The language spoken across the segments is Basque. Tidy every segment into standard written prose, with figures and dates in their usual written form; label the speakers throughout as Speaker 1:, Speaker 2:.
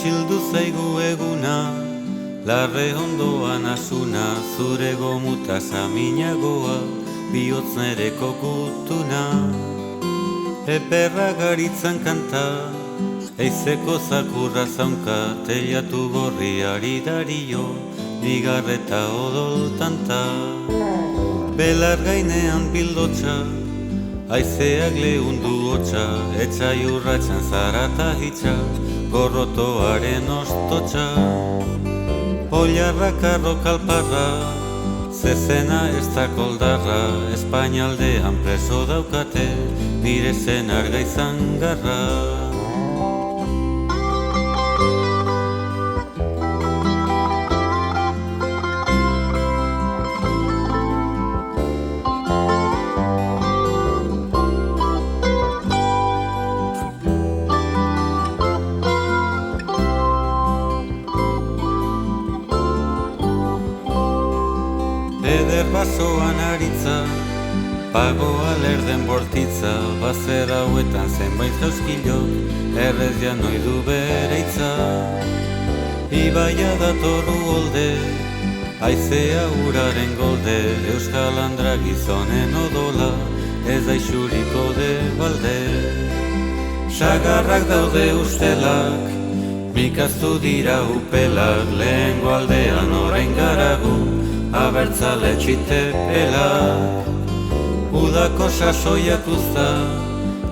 Speaker 1: Isildu zaigu eguna, larre ondoan asuna, zure gomuta saminagoa, bihotz nereko gutuna. Eperra garitzan kanta, eizeko zakurra zaunka, teilatu gorriari dario, bigarreta odol tanta. Belar gainean bildotxa, aizeak lehundu hotxa, etxai urratxan zarata hitxa, gorrotoaren ostotxa. Oilarrak arrokalparra, zezena ez da koldarra, Espainialdean preso daukate, nire zenar gaizan garra. Eder basoan aritza, pagoa lerden bortitza, bazer hauetan zenbait jauskilok, errez janoi du bere itza. Ibaia datorru golde, aizea uraren golde, euskal andra gizonen odola, ez da isuriko de balde. Sagarrak daude ustelak, mikaztu dira upelak, lehengo aldean orain garagu, abertzale txitepelak. Udako sasoiak uzta,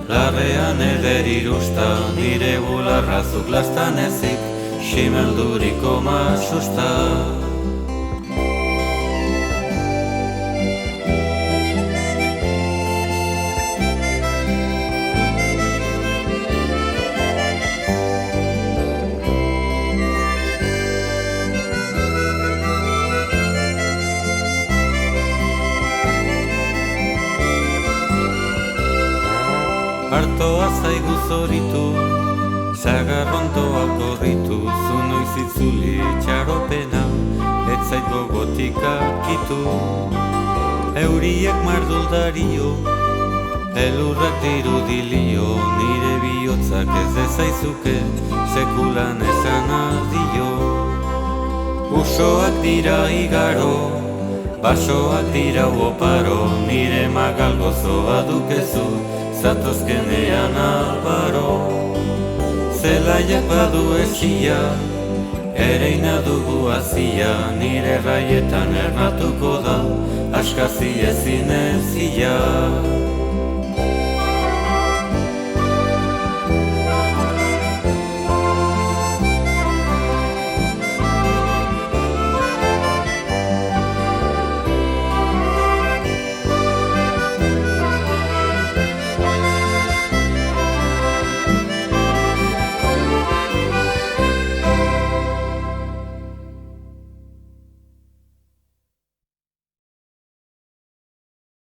Speaker 1: larrean eder irusta, nire bularrazuk lastan ezik, ximelduriko masusta. Artoa zaigu zoritu, sagarrontoak gorritu, zu noiz itzuli txaropena, ez zait gogotik akitu. Euriek marduldario, elurrak dirudilio, nire bihotzak ez ezaizuke, sekulan esan adio. Usoak dira igaro, basoak dira oparo, nire magal gozoa dukezu, zatozkenean albaro. Zelaiak badu esia, ereina dugu azia, nire raietan ernatuko da, askazi ezin ezia.